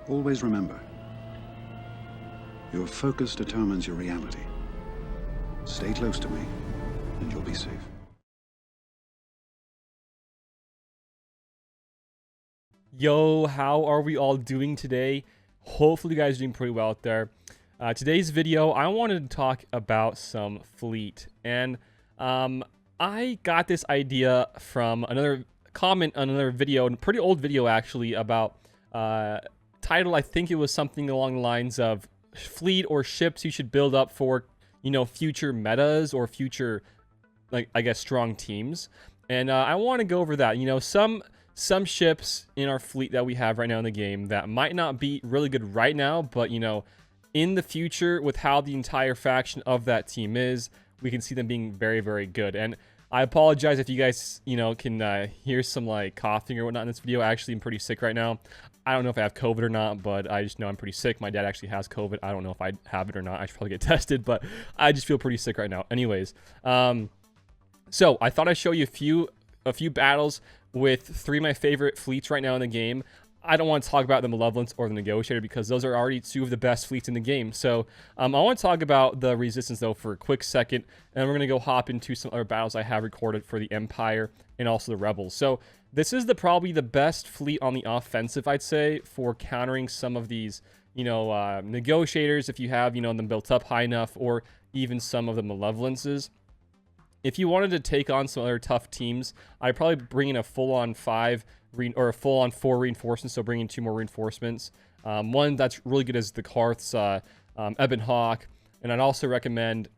Always remember, your focus determines your reality. Stay close to me, and you'll be safe. Yo, how are we all doing today? Hopefully you guys are doing pretty well out there. Today's video, I wanted to talk about some fleet. And I got this idea from another comment on another video, a pretty old video actually, about title, I think it was something along the lines of fleet or ships you should build up for, future metas or future, like, I guess, strong teams. And I want to go over that. Some ships in our fleet that we have right now in the game that might not be really good right now, but in the future, with how the entire faction of that team is, we can see them being very, very good. And I apologize if you guys, can hear some like coughing or whatnot in this video. I actually am pretty sick right now. I don't know if I have COVID or not, but I just know I'm pretty sick. My dad actually has COVID. I don't know if I have it or not. I should probably get tested, but I just feel pretty sick right now. Anyways, so I thought I'd show you a few battles with three of my favorite fleets right now in the game. I don't want to talk about the Malevolence or the Negotiator because those are already two of the best fleets in the game. So I want to talk about the Resistance though for a quick second, and we're going to go hop into some other battles I have recorded for the Empire and also the Rebels. So this is probably the best fleet on the offensive, I'd say, for countering some of these, Negotiators, if you have, them built up high enough, or even some of the Malevolences. If you wanted to take on some other tough teams, I'd probably bring in a full-on 5 or a full-on 4 reinforcements, so bring in 2 more reinforcements. One that's really good is the Karth's Ebon Hawk, and I'd also recommend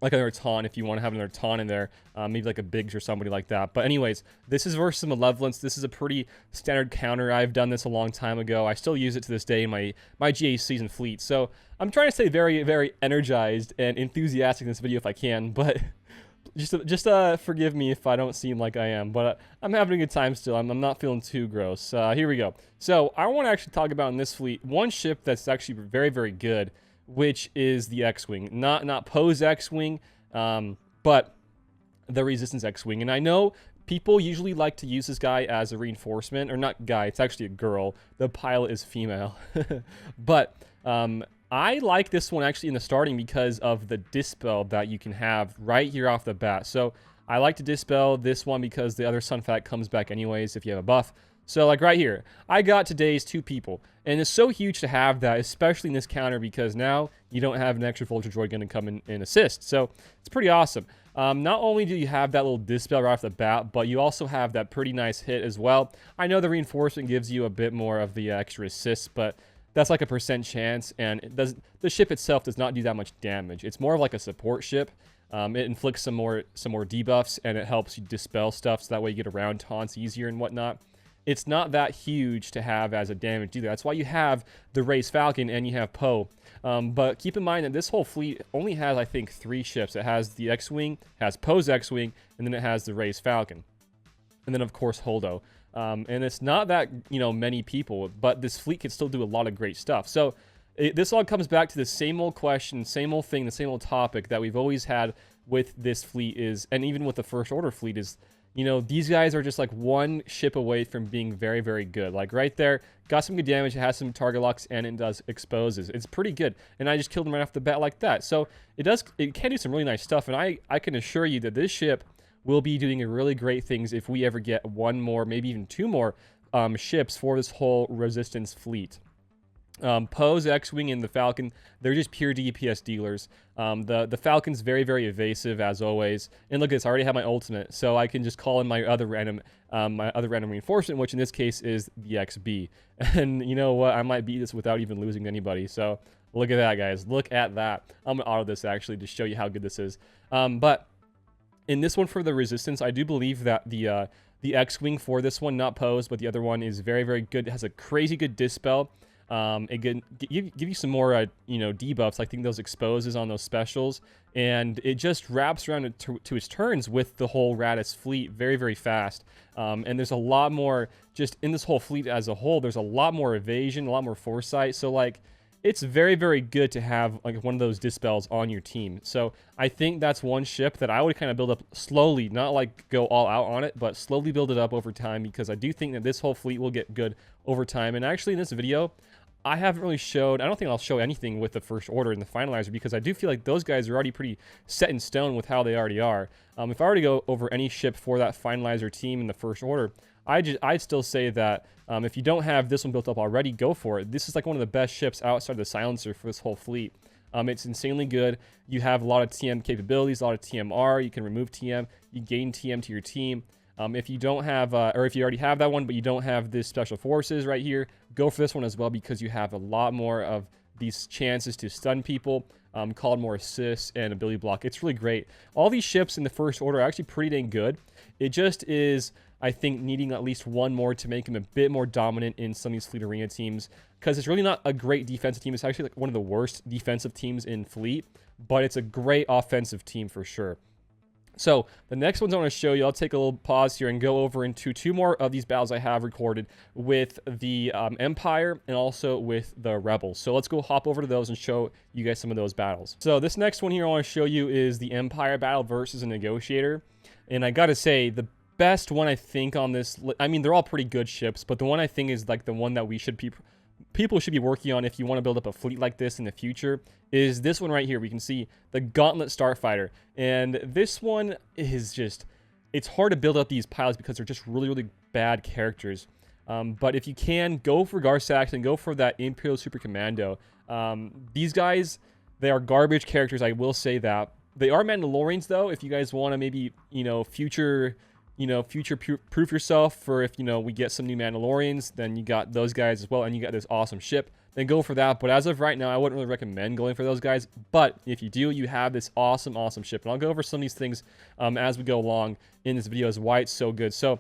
like another Taunt if you want to have another Taunt in there, maybe like a Biggs or somebody like that. But anyways, this is versus Malevolence. This is a pretty standard counter. I've done this a long time ago. I still use it to this day in my GA season fleet. So I'm trying to stay very, very energized and enthusiastic in this video if I can, but just forgive me if I don't seem like I am, but I'm having a good time still. I'm not feeling too gross. Here we go. So I want to actually talk about in this fleet one ship that's actually very, very good, which is the X-Wing. Not Poe's X-Wing, but the Resistance X-Wing. And I know people usually like to use this guy as a reinforcement, or not guy, it's actually a girl. The pilot is female. But I like this one actually in the starting because of the dispel that you can have right here off the bat. So I like to dispel this one because the other Sun Fact comes back anyways if you have a buff. So like right here, I got today's 2 people. And it's so huge to have that, especially in this counter, because now you don't have an extra Vulture Droid going to come in and assist. So it's pretty awesome. Not only do you have that little dispel right off the bat, but you also have that pretty nice hit as well. I know the reinforcement gives you a bit more of the extra assist, but that's like a % chance, and the ship itself does not do that much damage. It's more of like a support ship. It inflicts some more debuffs, and it helps you dispel stuff, so that way you get around taunts easier and whatnot. It's not that huge to have as a damage either. That's why you have the Rey's Falcon and you have Poe. But keep in mind that this whole fleet only has, I think, 3 ships. It has the X-Wing, has Poe's X-Wing, and then it has the Rey's Falcon. And then, of course, Holdo. And it's not that, many people, but this fleet can still do a lot of great stuff. So this all comes back to the same old question, same old thing, the same old topic that we've always had with this fleet is, and even with the First Order fleet is, these guys are just like one ship away from being very, very good. Like right there, got some good damage, it has some target locks, and it does exposes. It's pretty good. And I just killed him right off the bat like that. So it can do some really nice stuff. And I can assure you that this ship will be doing really great things if we ever get 1 more, maybe even 2 more ships for this whole Resistance fleet. Poe's X-Wing and the Falcon, they're just pure DPS dealers. The Falcon's very, very evasive as always. And look at this, I already have my ultimate, so I can just call in my other random reinforcement, which in this case is the XB. And you know what? I might beat this without even losing to anybody. So look at that, guys. Look at that. I'm gonna auto this actually to show you how good this is. But in this one for the Resistance, I do believe that the X-Wing for this one, not Poe's, but the other one, is very, very good. It has a crazy good dispel. It can give you some more, debuffs. I think those exposes on those specials, and it just wraps around to its turns with the whole Raddus fleet very, very fast. And there's a lot more, just in this whole fleet as a whole, there's a lot more evasion, a lot more foresight. So, like, it's very, very good to have like one of those dispels on your team. So I think that's one ship that I would kind of build up slowly, not like go all out on it, but slowly build it up over time, because I do think that this whole fleet will get good over time. And actually in this video, I haven't really showed, I don't think I'll show anything with the First Order and the Finalizer, because I do feel like those guys are already pretty set in stone with how they already are. If I were to go over any ship for that Finalizer team in the First Order, I'd still say that if you don't have this one built up already, go for it. This is like one of the best ships outside of the Silencer for this whole fleet. It's insanely good. You have a lot of TM capabilities, a lot of TMR. You can remove TM. You gain TM to your team. If you don't have, or if you already have that one, but you don't have this Special Forces right here, go for this one as well, because you have a lot more of these chances to stun people, call more assists, and ability block. It's really great. All these ships in the First Order are actually pretty dang good. It just is, I think, needing at least one more to make him a bit more dominant in some of these Fleet Arena teams, because it's really not a great defensive team. It's actually like one of the worst defensive teams in Fleet, but it's a great offensive team for sure. So the next ones I want to show you, I'll take a little pause here and go over into two more of these battles I have recorded with the Empire and also with the Rebels. So let's go hop over to those and show you guys some of those battles. So this next one here I want to show you is the Empire battle versus a Negotiator. And I gotta say, the best one I think on this, I mean, they're all pretty good ships, but the one I think is like the one that people should be working on if you want to build up a fleet like this in the future, is this one right here. We can see the Gauntlet Starfighter, and this one is just, it's hard to build up these pilots because they're just really, really bad characters. But if you can, go for Garsax and go for that Imperial Super Commando. These guys, they are garbage characters, I will say that. They are Mandalorians though, if you guys want to maybe, future proof yourself for if, we get some new Mandalorians, then you got those guys as well, and you got this awesome ship, then go for that. But as of right now, I wouldn't really recommend going for those guys. But if you do, you have this awesome, awesome ship. And I'll go over some of these things as we go along in this video as why it's so good. So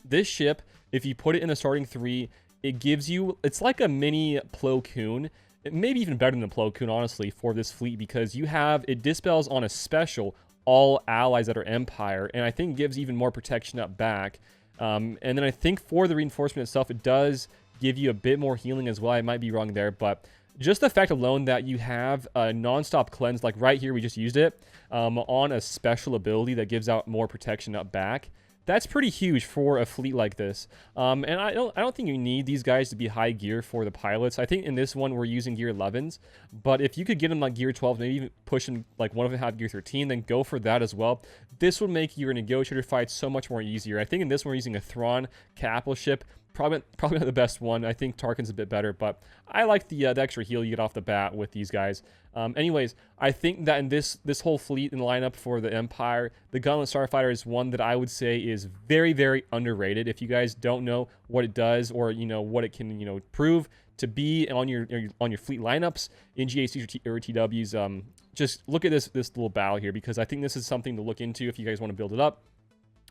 this ship, if you put it in the starting 3, it gives you, it's like a mini Plo Koon. It may be even better than the Plo Koon, honestly, for this fleet, because it dispels on a special all allies that are Empire, and I think gives even more protection up back. And then I think for the reinforcement itself, it does give you a bit more healing as well. I might be wrong there, but just the fact alone that you have a non-stop cleanse, like right here, we just used it, on a special ability that gives out more protection up back. That's pretty huge for a fleet like this. And I don't think you need these guys to be high gear for the pilots. I think in this one we're using gear 11s, but if you could get them like gear 12, maybe even pushing like one of them have gear 13, then go for that as well. This would make your Negotiator fight so much more easier. I think in this one we're using a Thrawn capital ship. Probably not the best one. I think Tarkin's a bit better, but I like the extra heal you get off the bat with these guys. Anyways, I think that in this whole fleet in the lineup for the Empire, the Gauntlet Starfighter is one that I would say is very, very underrated. If you guys don't know what it does, or what it can prove to be on your fleet lineups in GACs or TWs, just look at this little battle here, because I think this is something to look into if you guys want to build it up.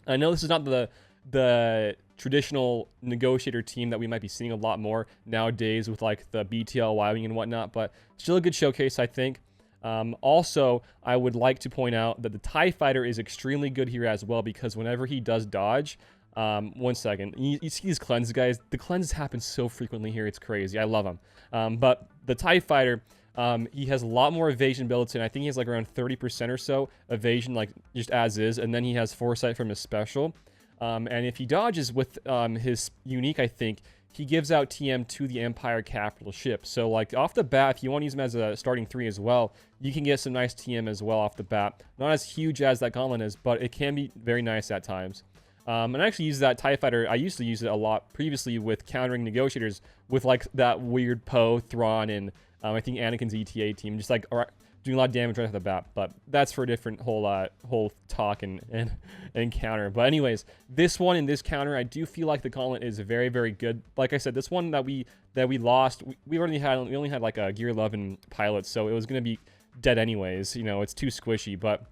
I know this is not the traditional Negotiator team that we might be seeing a lot more nowadays with like the BTL Y-Wing and whatnot, but still a good showcase, I think. Also, I would like to point out that the TIE Fighter is extremely good here as well, because whenever he does dodge, one second, you see these cleanses, guys. The cleanses happen so frequently here, it's crazy. I love them. But the TIE Fighter, he has a lot more evasion built in. I think he has like around 30% or so evasion, like just as is, and then he has foresight from his special. And if he dodges with his unique, I think, he gives out TM to the Empire capital ship. So, like, off the bat, if you want to use him as a starting 3 as well, you can get some nice TM as well off the bat. Not as huge as that Gauntlet is, but it can be very nice at times. And I actually use that TIE Fighter. I used to use it a lot previously with countering Negotiators with, like, that weird Poe, Thrawn, and I think Anakin's ETA team. Just, like, doing a lot of damage right off the bat, but that's for a different whole talk and counter. But anyways, this one in this counter, I do feel like the Gauntlet is very, very good. Like I said, this one that we lost, we only had like a gear 11 pilot, so it was gonna be dead anyways. It's too squishy, but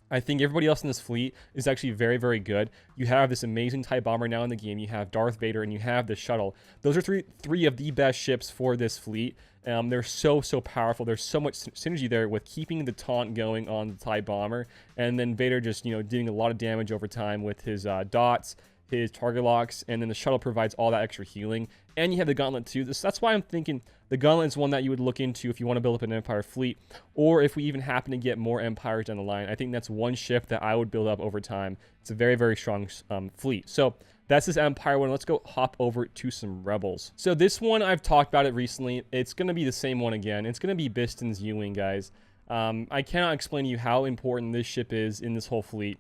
I think everybody else in this fleet is actually very, very good. You have this amazing TIE Bomber now in the game. You have Darth Vader, and you have the shuttle. Those are three of the best ships for this fleet. They're so powerful. There's so much synergy there with keeping the taunt going on the TIE Bomber, and then Vader just doing a lot of damage over time with his dots, his target locks, and then the shuttle provides all that extra healing. and you have the Gauntlet too. That's why I'm thinking the Gauntlet is one that you would look into if you want to build up an Empire fleet, or if we even happen to get more Empires down the line. I think that's one ship that I would build up over time. It's a very, very strong fleet. So that's this Empire one. Let's go hop over to some Rebels. So this one, I've talked about it recently. It's going to be the same one again. It's going to be Biston's U-Wing, guys. I cannot explain to you how important this ship is in this whole fleet.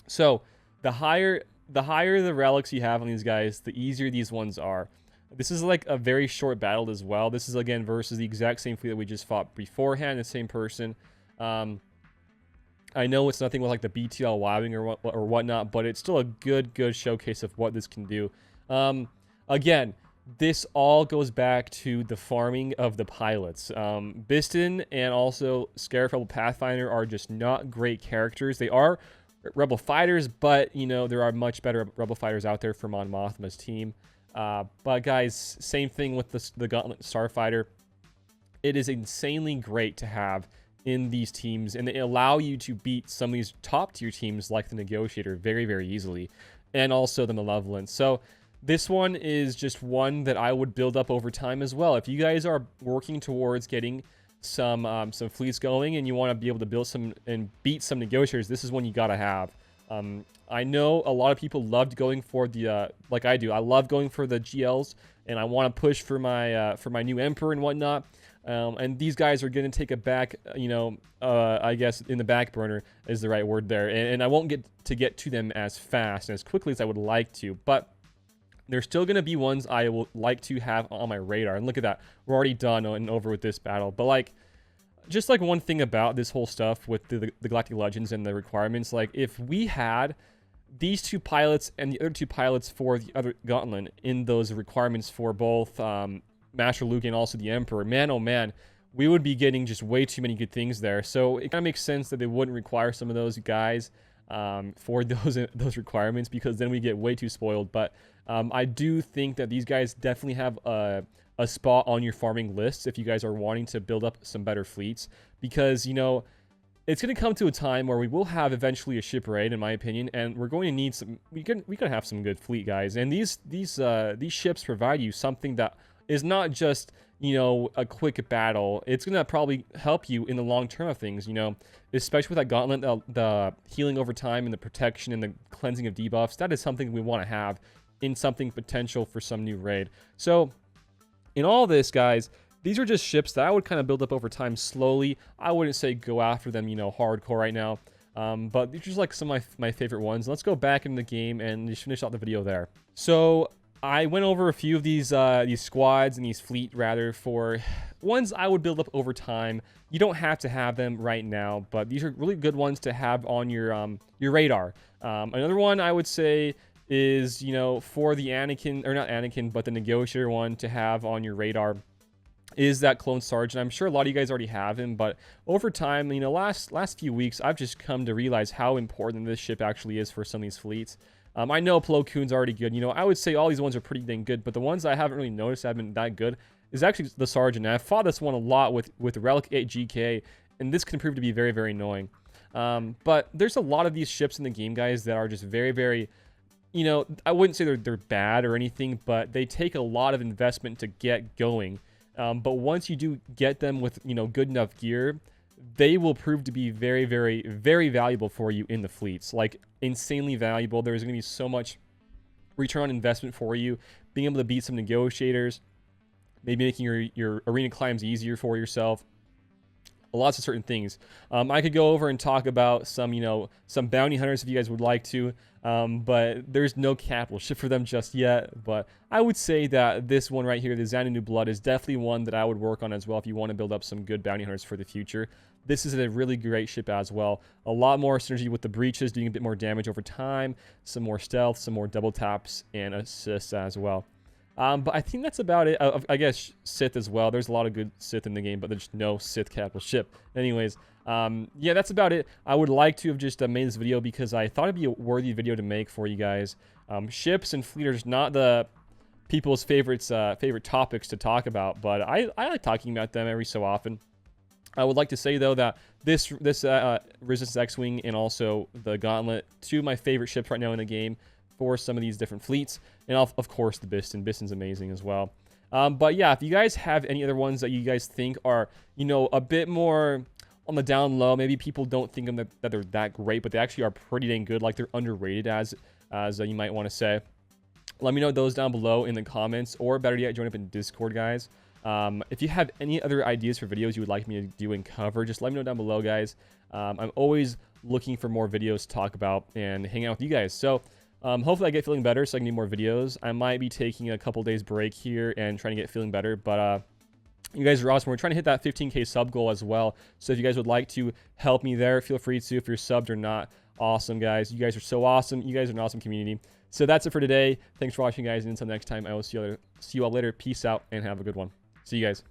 So the higher the relics you have on these guys, the easier these ones are. This is like a very short battle as well. This is again versus the exact same fleet that we just fought beforehand, the same person. I know it's nothing with like the BTL Y-Wing or whatnot, but it's still a good showcase of what this can do. Again, this all goes back to the farming of the pilots. Biston and also Scarif Rebel Pathfinder are just not great characters. They are Rebel fighters, but you know, there are much better Rebel fighters out there for Mon Mothma's team. But guys, same thing with the Gauntlet Starfighter. It is insanely great to have in these teams, and they allow you to beat some of these top tier teams like the Negotiator very, very easily, and also the Malevolent. So this one is just one that I would build up over time as well. If you guys are working towards getting some fleets going and you want to be able to build some and beat some Negotiators, this is one you gotta have. I know a lot of people loved going for the like I do. I love going for the GLs, and I want to push for my new Emperor and whatnot. And these guys are going to take it back, you know, I guess in the back burner is the right word there. And I won't get to them as fast and as quickly as I would like to, but there's still going to be ones I will like to have on my radar. And look at that. We're already done and over with this battle. But like, just like one thing about this whole stuff with the Galactic Legends and the requirements, like if we had these two pilots and the other two pilots for the other Gauntlet in those requirements for both Master Luke and also the Emperor, man, oh man, we would be getting just way too many good things there. So it kind of makes sense that they wouldn't require some of those guys for those requirements, because then we get way too spoiled. But I do think that these guys definitely have a spot on your farming lists if you guys are wanting to build up some better fleets, because, you know, it's going to come to a time where we will have eventually a ship raid, in my opinion, and we're going to need some. We could have some good fleet, guys, and these ships provide you something that is not just, you know, a quick battle. It's going to probably help you in the long term of things, you know, especially with that Gauntlet, the healing over time and the protection and the cleansing of debuffs. That is something we want to have in something potential for some new raid. So in all this, guys, these are just ships that I would kind of build up over time slowly. I wouldn't say go after them, you know, hardcore right now. But these are just like some of my favorite ones. Let's go back in the game and just finish out the video there. So I went over a few of these squads and these fleet rather for ones I would build up over time. You don't have to have them right now, but these are really good ones to have on your radar. Another one I would say is, you know, for the Anakin, or not Anakin, but the Negotiator one to have on your radar is that Clone Sergeant. I'm sure a lot of you guys already have him, but over time, you know, last few weeks, I've just come to realize how important this ship actually is for some of these fleets. I know Plo Koon's already good. You know, I would say all these ones are pretty dang good, but the ones I haven't really noticed have been that good is actually the Sergeant. And I've fought this one a lot with Relic 8 GK, and this can prove to be very, very annoying. But there's a lot of these ships in the game, guys, that are just very, very, you know, I wouldn't say they're bad or anything, but they take a lot of investment to get going. But once you do get them with, you know, good enough gear, they will prove to be very, very, very valuable for you in the fleets. Like, insanely valuable. There's going to be so much return on investment for you. Being able to beat some Negotiators, maybe making your arena climbs easier for yourself. Lots of certain things. I could go over and talk about some, you know, some bounty hunters if you guys would like to, but there's no capital ship for them just yet. But I would say that this one right here, the Xanadu New Blood, is definitely one that I would work on as well if you want to build up some good bounty hunters for the future. This is a really great ship as well. A lot more synergy with the breaches, doing a bit more damage over time, some more stealth, some more double taps, and assists as well. But I think that's about it. I guess Sith as well. There's a lot of good Sith in the game, but there's no Sith capital ship. Anyways, yeah, that's about it. I would like to have just made this video because I thought it'd be a worthy video to make for you guys. Ships and fleet are just not the people's favorite topics to talk about, but I like talking about them every so often. I would like to say, though, that this Resistance X-Wing and also the Gauntlet, two of my favorite ships right now in the game. for some of these different fleets. And of course, the Biston. Biston's amazing as well. But yeah, if you guys have any other ones that you guys think are, you know, a bit more on the down low, maybe people don't think of them that they're that great, but they actually are pretty dang good, like they're underrated as you might want to say. Let me know those down below in the comments, or better yet, join up in Discord, guys. If you have any other ideas for videos you would like me to do and cover, just let me know down below, guys. I'm always looking for more videos to talk about and hang out with you guys. So hopefully I get feeling better so I can do more videos. I might be taking a couple days break here and trying to get feeling better, but you guys are awesome. We're trying to hit that 15K sub goal as well. So if you guys would like to help me there, feel free to, if you're subbed or not. Awesome, guys. You guys are so awesome. You guys are an awesome community. So that's it for today. Thanks for watching, guys. And until next time, I will see you all later. Peace out and have a good one. See you guys.